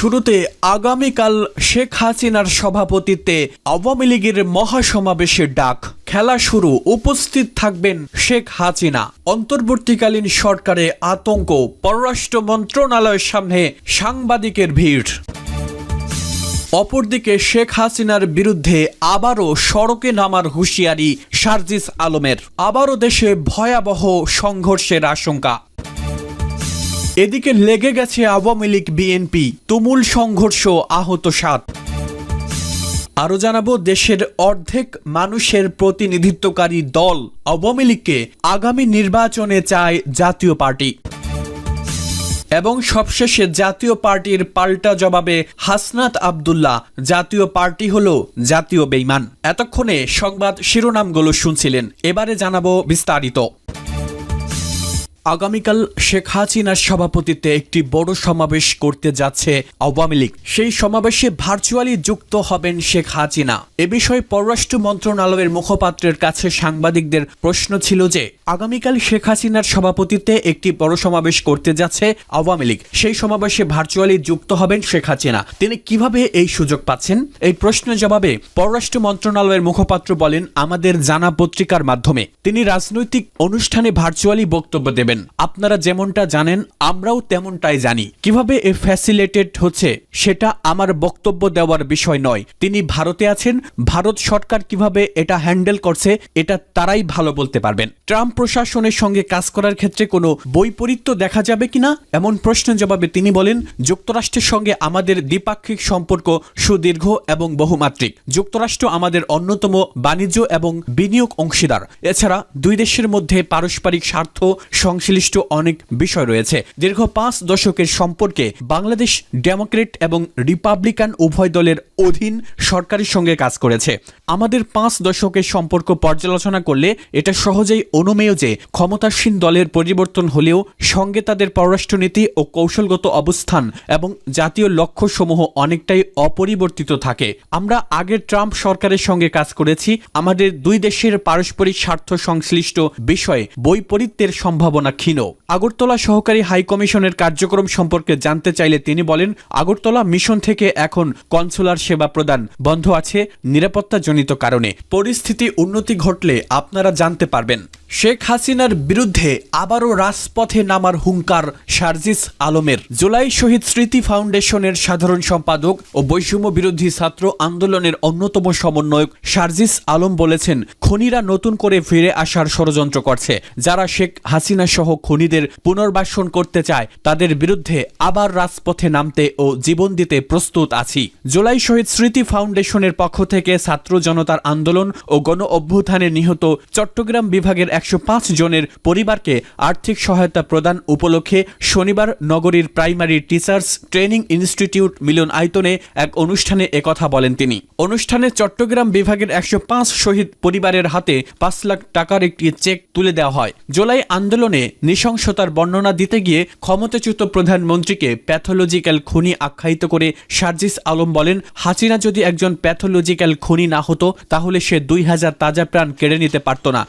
শুরুতে আগামীকাল শেখ হাসিনার সভাপতিত্বে আওয়ামী লীগের মহাসমাবেশের ডাক। খেলা শুরু, উপস্থিত থাকবেন শেখ হাসিনা। অন্তর্বর্তীকালীন সরকারে আতঙ্ক, পররাষ্ট্র মন্ত্রণালয়ের সামনে সাংবাদিকের ভিড়। অপরদিকে শেখ হাসিনার বিরুদ্ধে আবারও সড়কে নামার হুঁশিয়ারি সার্জিস আলমের। আবারও দেশে ভয়াবহ সংঘর্ষের আশঙ্কা। এদিকে লেগে গেছে আওয়ামী লীগ বিএনপি, তুমুল সংঘর্ষ, আহত 7। আরও জানাবো, দেশের অর্ধেক মানুষের প্রতিনিধিত্বকারী দল আওয়ামী লীগকে আগামী নির্বাচনে চায় জাতীয় পার্টি। এবং সবশেষে জাতীয় পার্টির পাল্টা জবাবে হাসনাত আব্দুল্লাহ, জাতীয় পার্টি হলো জাতীয় বেঈমান। এতক্ষণে সংবাদ শিরোনামগুলো শুনছিলেন, এবারে জানাবো বিস্তারিত। আগামীকাল শেখ হাসিনার সভাপতিত্বে একটি বড় সমাবেশ করতে যাচ্ছে আওয়ামী লীগ। সেই সমাবেশে ভার্চুয়ালি যুক্ত হবেন শেখ হাসিনা। এ বিষয়ে পররাষ্ট্র মন্ত্রণালয়ের মুখপাত্রের কাছে সাংবাদিকদের প্রশ্ন ছিল যে, আগামীকাল শেখ হাসিনার সভাপতিত্বে একটি বড় সমাবেশ করতে যাচ্ছে আওয়ামী লীগ, সেই সমাবেশে ভার্চুয়ালি যুক্ত হবেন শেখ হাসিনা। তিনি কিভাবে এই সুযোগ পাচ্ছেন? এই প্রশ্নের জবাবে পররাষ্ট্র মন্ত্রণালয়ের মুখপাত্র বলেন, আমাদের জানা পত্রিকার মাধ্যমে তিনি রাজনৈতিক অনুষ্ঠানে ভার্চুয়ালি বক্তব্য দেবেন। আপনারা যেমনটা জানেন, আমরাও তেমনটাই জানি। কিভাবে এ ফ্যাসিলিটেট হচ্ছে সেটা আমার বক্তব্য দেওয়ার বিষয় নয়। তিনি ভারতে আছেন, ভারত সরকার কিভাবে এটা হ্যান্ডেল করছে এটা তারাই ভালো বলতে পারবেন। ট্রাম্প প্রশাসনের সঙ্গে কাজ করার ক্ষেত্রে কোনো বৈপরীত্য দেখা যাবে কিনা এমন প্রশ্নের জবাবে তিনি বলেন, যুক্তরাষ্ট্রের সঙ্গে আমাদের দ্বিপাক্ষিক সম্পর্ক সুদীর্ঘ এবং বহুমাত্রিক। যুক্তরাষ্ট্র আমাদের অন্যতম বাণিজ্য এবং বিনিয়োগ অংশীদার। এছাড়া দুই দেশের মধ্যে পারস্পরিক স্বার্থ সংশ্লিষ্ট অনেক বিষয় রয়েছে। দীর্ঘ 5 দশকের সম্পর্কে বাংলাদেশ ডেমোক্রেট এবং রিপাবলিকান উভয় দলের অধীন সরকারের সঙ্গে কাজ করেছে। আমাদের 5 দশকের সম্পর্ক পর্যালোচনা করলে এটা সহজেই অনুমেয় যে, ক্ষমতাসীন দলের পরিবর্তন হলেও সঙ্গে তাদের পররাষ্ট্রনীতি ও কৌশলগত অবস্থান এবং জাতীয় লক্ষ্যসমূহ অনেকটাই অপরিবর্তিত থাকে। আমরা আগের ট্রাম্প সরকারের সঙ্গে কাজ করেছি। আমাদের দুই দেশের পারস্পরিক স্বার্থ সংশ্লিষ্ট বিষয়ে বৈপরীত্যের সম্ভাবনা ক্ষীণ। আগরতলা সহকারী হাই কমিশনের কার্যক্রম সম্পর্কে জানতে চাইলে তিনি বলেন, আগরতলা মিশন থেকে এখন কনসুলার সেবা প্রদান বন্ধ আছে নিরাপত্তাজনিত কারণে। পরিস্থিতি উন্নতি ঘটলে আপনারা জানতে পারবেন। শেখ হাসিনার বিরুদ্ধে আবারও রাজপথে নামার হুঙ্কার সার্জিস আলমের। জুলাই শহীদ স্মৃতি ফাউন্ডেশনের সাধারণ সম্পাদক ও বৈষম্য বিরোধী ছাত্র আন্দোলনের অন্যতম সমন্বয়ক সার্জিস আলম বলেছেন, খনিরা নতুন করে ফিরে আসার ষড়যন্ত্র করছে। যারা শেখ হাসিনা সহ খনিদের পুনর্বাসন করতে চায় তাদের বিরুদ্ধে আবার রাজপথে নামতে ও জীবন দিতে প্রস্তুত আছি। জুলাই শহীদ স্মৃতি ফাউন্ডেশনের পক্ষ থেকে ছাত্র জনতার আন্দোলন ও গণ অভ্যুত্থানে নিহত চট্টগ্রাম বিভাগের 105 জনের পরিবারকে আর্থিক সহায়তা প্রদান উপলক্ষে শনিবার নগরীর প্রাইমারি টিচার্স ট্রেনিং ইনস্টিটিউট মিলন আয়তনে এক অনুষ্ঠানে একথা বলেন তিনি। অনুষ্ঠানে চট্টগ্রাম বিভাগের 105 শহীদ পরিবারের হাতে 5 লাখ টাকার একটি চেক তুলে দেওয়া হয়। জুলাই আন্দোলনে নৃশংসতার বর্ণনা দিতে গিয়ে ক্ষমতাচ্যুত প্রধানমন্ত্রীকে প্যাথোলজিক্যাল খুনি আখ্যায়িত করে সার্জিস আলম বলেন, হাসিনা যদি একজন প্যাথোলজিক্যাল খুনি না হতো তাহলে সে 2000 তাজা প্রাণ কেড়ে নিতে পারত না।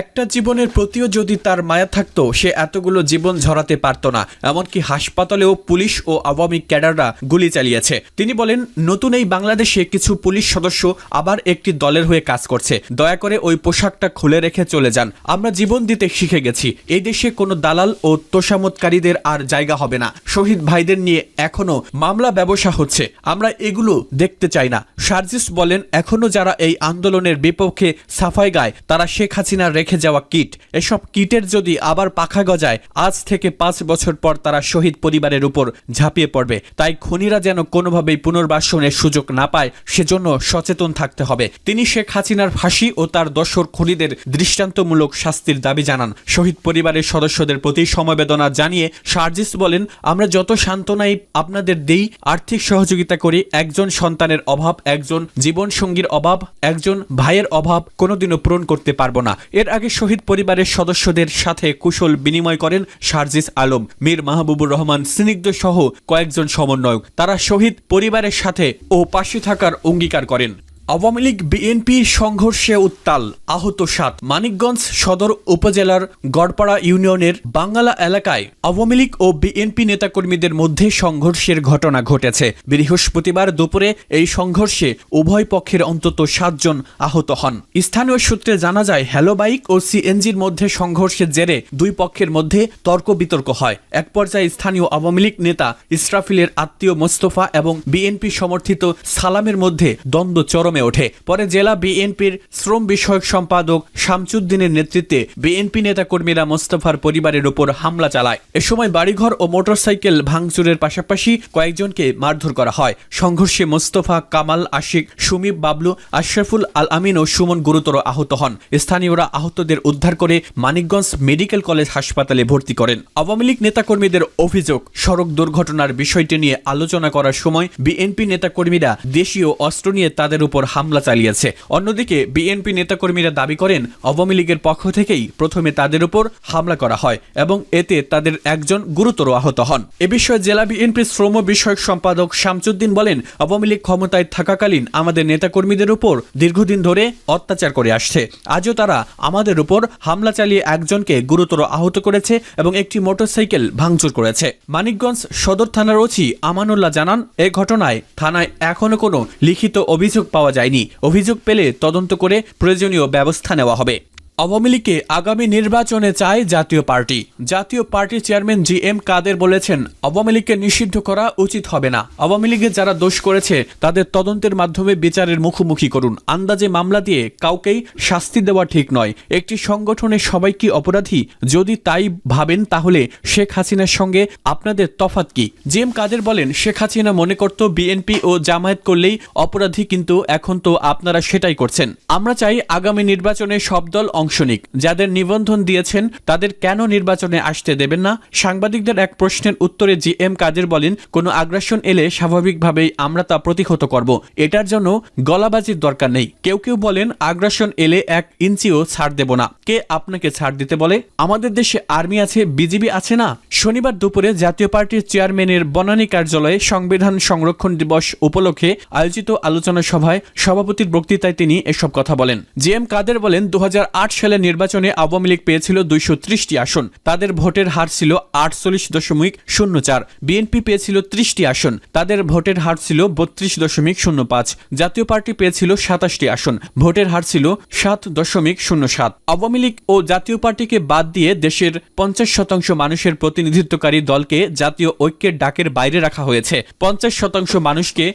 একটা জীবনের প্রতিও যদি তার মায়া থাকতো সে এতগুলো জীবন ঝরাতে পারত না। এমনকি হাসপাতালেও পুলিশ ও আওয়ামী ক্যাডাররা গুলি চালিয়েছে। তিনি বলেন, নতুন এই বাংলাদেশে কিছু পুলিশ সদস্য আবার একটি দলের হয়ে কাজ করছে। দয়া করে ওই পোশাকটা খুলে রেখে চলে যান। আমরা জীবন দিতে শিখে গেছি। এই দেশে কোনো দালাল ও তোষামতকারীদের আর জায়গা হবে না। শহীদ ভাইদের নিয়ে এখনো মামলা ব্যবসা হচ্ছে, আমরা এগুলো দেখতে চাই না। সার্জিস বলেন, এখনো যারা এই আন্দোলনের বিপক্ষে সাফাই গায় তারা শেখ হাসিনার রেখে যাওয়া কিট, এসব কিটের যদি আবার পাখা গজায় আজ থেকে 5 বছর পর তারা শহীদ পরিবারের উপর ঝাঁপিয়ে পড়বে। তাই খনিরা যেন কোনোভাবেই পুনর্বাসনের সুযোগ না পায় সেজন্য সচেতন থাকতে হবে। তিনি শেখ হাসিনার ফাঁসি ও তার দোসর খনিদের দৃষ্টান্তমূলক শাস্তির দাবি জানান। শহীদ পরিবারের সদস্যদের প্রতি সমবেদনা জানিয়ে সার্জিস বলেন, আমরা যত সান্ত্বনাই আপনাদের দেই, আর্থিক সহযোগিতা করি, একজন সন্তানের অভাব, একজন জীবনসঙ্গীর অভাব, একজন ভাইয়ের অভাব কোনোদিনও পূরণ করতে পারবো না। এর আগে শহীদ পরিবারের সদস্যদের সাথে কুশল বিনিময় করেন সার্জিস আলম, মীর মাহবুবুর রহমান স্নিগ্ধ সহ কয়েকজন সমন্বয়ক। তারা শহীদ পরিবারের সাথে ও পাশে থাকার অঙ্গীকার করেন। আওয়ামী লীগ বিএনপি সংঘর্ষে উত্তাল, আহত 7। মানিকগঞ্জ সদর উপজেলার গড়পাড়া ইউনিয়নের বাঙ্গালা এলাকায় আওয়ামী লীগ ও বিএনপি নেতাকর্মীদের মধ্যে সংঘর্ষের ঘটনা ঘটেছে। বৃহস্পতিবার দুপুরে এই সংঘর্ষে উভয় পক্ষের অন্তত 7 জন আহত হন। স্থানীয় সূত্রে জানা যায়, হ্যালো বাইক ও সিএনজির মধ্যে সংঘর্ষের জেরে দুই পক্ষের মধ্যে তর্ক বিতর্ক হয়। এক পর্যায়ে স্থানীয় আওয়ামী লীগ নেতা ইসরাফিলের আত্মীয় মোস্তফা এবং বিএনপি সমর্থিত সালামের মধ্যে দ্বন্দ্ব চরমে ওঠে। পরে জেলা বিএনপির শ্রম বিষয়ক সম্পাদক শামসুদ্দিনের নেতৃত্বে বিএনপি নেতাকর্মীরা মোস্তফার পরিবারের উপর হামলা চালায়। এ সময় বাড়িঘর ও মোটরসাইকেল ভাঙচুরের পাশাপাশি কয়েকজনকে মারধর করা হয়। সংঘর্ষে মোস্তফা, কামাল, আশিক, সুমিব, বাবলু, আশরাফুল আল আমিন ও সুমন গুরুতর আহত হন। স্থানীয়রা আহতদের উদ্ধার করে মানিকগঞ্জ মেডিকেল কলেজ হাসপাতালে ভর্তি করেন। আওয়ামী লীগ নেতাকর্মীদের অভিযোগ, সড়ক দুর্ঘটনার বিষয়টি নিয়ে আলোচনা করার সময় বিএনপি নেতাকর্মীরা দেশীয় অস্ত্র নিয়ে তাদের উপর হামলা চালিয়েছে। অন্যদিকে বিএনপি নেতাকর্মীরা দাবি করেন, আওয়ামী লীগের পক্ষ থেকেই প্রথমে তাদের উপর হামলা করা হয় এবং এতে তাদের একজন গুরুতর আহত হন। এ বিষয়ে জেলা বিএনপির শ্রম বিষয়ক সম্পাদক শামসুদ্দিন বলেন, আওয়ামী লীগ ক্ষমতায় থাকাকালীন আমাদের নেতাকর্মীদের উপর দীর্ঘদিন ধরে অত্যাচার করে আসছে। আজও তারা আমাদের উপর হামলা চালিয়ে একজনকে গুরুতর আহত করেছে এবং একটি মোটরসাইকেল ভাঙচুর করেছে। মানিকগঞ্জ সদর থানার ওসি আমানুল্লাহ জানান, এ ঘটনায় থানায় এখনো কোনো লিখিত অভিযোগ পাওয়া যায়নি। অভিযোগ পেলে তদন্ত করে প্রয়োজনীয় ব্যবস্থা নেওয়া হবে। আওয়ামী লীগকে আগামী নির্বাচনে চায় জাতীয় পার্টি। জাতীয় পার্টির চেয়ারম্যান জি.এম. কাদের বলেছেন, আওয়ামী লীগকে নিষিদ্ধ করা উচিত হবে না। আওয়ামী লীগে যারা দোষ করেছে তাদের তদন্তের মাধ্যমে বিচারের মুখোমুখি করুন। আন্দাজে মামলা দিয়ে কাউকেই শাস্তি দেওয়া ঠিক নয়। একটি সংগঠনের সবাই কি অপরাধী? যদি তাই ভাবেন তাহলে শেখ হাসিনার সঙ্গে আপনাদের তফাৎ কি? জি.এম. কাদের বলেন, শেখ হাসিনা মনে করত বিএনপি ও জামায়াত করলেই অপরাধী, কিন্তু এখন তো আপনারা সেটাই করছেন। আমরা চাই আগামী নির্বাচনে সব দল অংশ নিক। যাদের নিবন্ধন দিয়েছেন তাদের কেন নির্বাচনে আসতে দেবেন না? সাংবাদিকদের এক প্রশ্নের উত্তরে জি.এম. কাদের বলেন, কোনো আগ্রাসন এলে স্বাভাবিকভাবেই আমরা তা প্রতিহত করব। এটার জন্য গলাবাজির দরকার নেই। কেউ কেউ বলেন আগ্রাসন এলে 1 ইঞ্চিও ছাড় দেব না। কে আপনাকে ছাড় দিতে বলে? আমাদের দেশে আর্মি আছে, বিজিবি আছে না? শনিবার দুপুরে জাতীয় পার্টির চেয়ারম্যানের বনানী কার্যালয়ে সংবিধান সংরক্ষণ দিবস উপলক্ষে আয়োজিত আলোচনা সভায় সভাপতির বক্তৃতায় তিনি এসব কথা বলেন। জি.এম. কাদের বলেন, 2008 সালের নির্বাচনে আওয়ামী লীগ পেয়েছিল 230টি আসন। তাদের ভোটের হার ছিল 48.04। বিএনপি পেয়েছিল 30টি আসন। তাদের ভোটের হার ছিল 32.05। জাতীয় পার্টি পেয়েছিল 27টি আসন। ভোটের হার ছিল 7.07। আওয়ামী লীগ ও জাতীয় পার্টিকে বাদ দিয়ে দেশের 50% মানুষের প্রতিনিধিত্বকারী দলকে জাতীয় ঐক্যের ডাকের বাইরে রাখা হয়েছে। 50% মানুষকে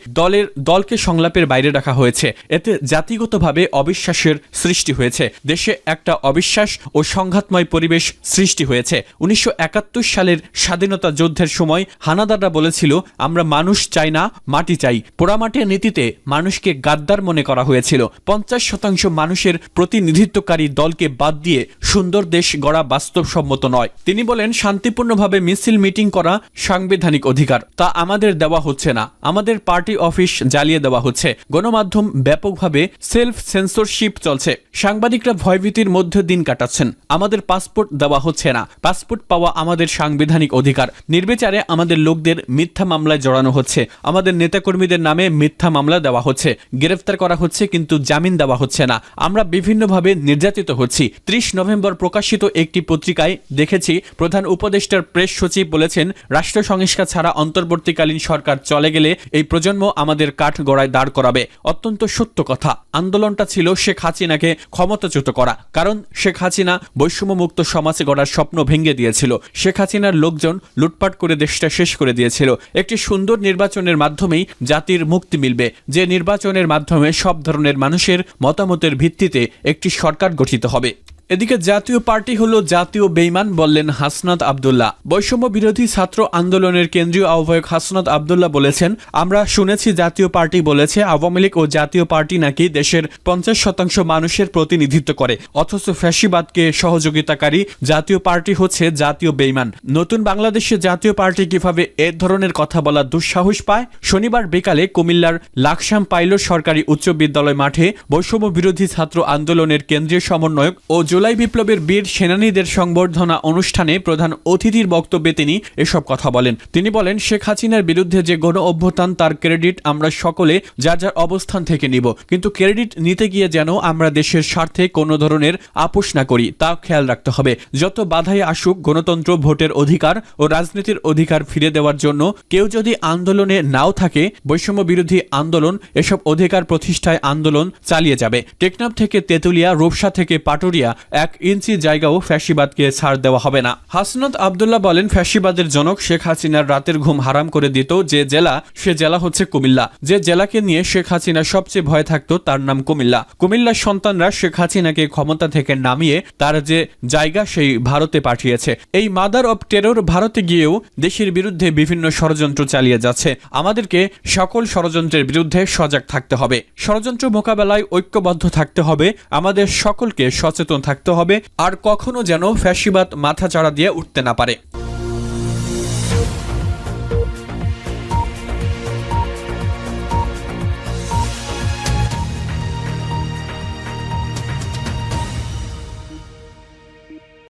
দলকে সংলাপের বাইরে রাখা হয়েছে। এতে জাতিগতভাবে অবিশ্বাসের সৃষ্টি হয়েছে। দেশে একটা অবিশ্বাস ও সংঘাতময় পরিবেশ সৃষ্টি হয়েছে। 1971 সালের স্বাধীনতা যুদ্ধের সময় হানাদাররা বলেছিল, আমরা মানুষ চাই না, মাটি চাই। পোড়ামাটির নীতিতে মানুষকে গাদ্দার মনে করা হয়েছিল। 50% মানুষের প্রতিনিধিত্বকারী দলকে বাদ দিয়ে সুন্দর দেশ গড়া বাস্তবসম্মত নয়। তিনি বলেন, শান্তিপূর্ণভাবে মিছিল মিটিং করা সাংবিধানিক অধিকার, তা আমাদের দেওয়া হচ্ছে না। আমাদের পার্টি অফিস জ্বালিয়ে দেওয়া হচ্ছে। গণমাধ্যম ব্যাপকভাবে সেলফ সেন্সরশিপ চলছে। সাংবাদিকরা ভয়ভীতির মধ্যে দিন কাটাচ্ছেন। আমাদের পাসপোর্ট দেওয়া হচ্ছে না। পাসপোর্ট পাওয়া আমাদের সাংবিধানিক অধিকার। নির্বিচারে আমাদের লোকদের মিথ্যা মামলায় জড়ানো হচ্ছে। আমাদের নেতাকর্মীদের নামে মিথ্যা মামলা দেওয়া হচ্ছে। গ্রেফতার করা হচ্ছে, কিন্তু জামিন দেওয়া হচ্ছে না। আমরা বিভিন্নভাবে নির্যাতিত হচ্ছি। 30 নভেম্বর প্রকাশিত একটি পত্রিকায় দেখেছি, প্রধান উপদেষ্টার প্রেস সচিব বলেছেন, রাষ্ট্র সংস্কার ছাড়া অন্তর্বর্তীকালীন সরকার চলে গেলে এই প্রজন্ম আমাদের কাঠগড়ায় দাঁড় করাবে। অত্যন্ত সত্য কথা। আন্দোলনটা ছিল শেখ হাসিনাকে ক্ষমতাচ্যুত করা। কারণ শেখ হাসিনা বৈষম্যমুক্ত সমাজ গড়ার স্বপ্ন ভেঙে দিয়েছিল। শেখ হাসিনার লোকজন লুটপাট করে দেশটা শেষ করে দিয়েছিল। একটি সুন্দর নির্বাচনের মাধ্যমেই জাতির মুক্তি মিলবে, যে নির্বাচনের মাধ্যমে সব ধরনের মানুষের মতামতের ভিত্তিতে একটি সরকার গঠিত হবে। এদিকে জাতীয় পার্টি হলো জাতীয় বেঈমান বললেন হাসনাত আব্দুল্লাহ। বৈষম্য বিরোধী ছাত্র আন্দোলনের কেন্দ্রীয় আহ্বায়ক হাসনাত আব্দুল্লাহ বলেছেন, আমরা শুনেছি জাতীয় পার্টি বলেছে আওয়ামী লীগ ও জাতীয় পার্টি নাকি দেশের 50% মানুষের প্রতিনিধিত্ব করে, অথচ ফ্যাসিবাদকে সহযোগিতাকারী জাতীয় পার্টি হচ্ছে জাতীয় বেঈমান। নতুন বাংলাদেশে জাতীয় পার্টি কিভাবে এ ধরনের কথা বলার দুঃসাহস পায়? শনিবার বিকালে কুমিল্লার লাকসাম পাইলট সরকারি উচ্চ বিদ্যালয় মাঠে বৈষম্য বিরোধী ছাত্র আন্দোলনের কেন্দ্রীয় সমন্বয়ক ও জুলাই বিপ্লবের বীর সেনানীদের সংবর্ধনা অনুষ্ঠানে প্রধান অতিথির বক্তব্যে তিনি এসব কথা বলেন। তিনি বলেন, শেখ হাসিনার বিরুদ্ধে যে গণ অভ্যুত্থান তার ক্রেডিট আমরা সকলে যার যার অবস্থান থেকে নিব, কিন্তু ক্রেডিট নিতে গিয়ে যেন আমরা দেশের স্বার্থে কোনো ধরনের আপোষ না করি তা খেয়াল রাখতে হবে। যত বাধাই আসুক, গণতন্ত্র, ভোটের অধিকার ও রাজনীতির অধিকার ফিরে দেওয়ার জন্য কেউ যদি আন্দোলনে নাও থাকে, বৈষম্য বিরোধী আন্দোলন এসব অধিকার প্রতিষ্ঠায় আন্দোলন চালিয়ে যাবে। টেকনাফ থেকে তেতুলিয়া, রূপসা থেকে পাটুরিয়া 1 ইঞ্চি জায়গাও ফ্যাসিবাদকে ছাড় দেওয়া হবে না। হাসনাত আব্দুল্লাহ বলেন, ফ্যাসিবাদের জনক শেখ হাসিনার রাতের ঘুম হারাম করে দিত যে জেলা, সে জেলা হচ্ছে কুমিল্লা। যে জেলাকে নিয়ে শেখ হাসিনা সবচেয়ে ভয় থাকতো তার নাম কুমিল্লা। কুমিল্লার সন্তানরা শেখ হাসিনাকে ক্ষমতা থেকে নামিয়ে তার যে জায়গা সেই ভারতে পাঠিয়েছে। এই মাদার অব টেরর ভারতে গিয়েও দেশের বিরুদ্ধে বিভিন্ন ষড়যন্ত্র চালিয়ে যাচ্ছে। আমাদেরকে সকল ষড়যন্ত্রের বিরুদ্ধে সজাগ থাকতে হবে। ষড়যন্ত্র মোকাবেলায় ঐক্যবদ্ধ থাকতে হবে। আমাদের সকলকে সচেতন থাকতে হবে, আর কখনো যেন ফ্যাসিবাদ মাথাচাড়া দিয়ে উঠতে না পারে।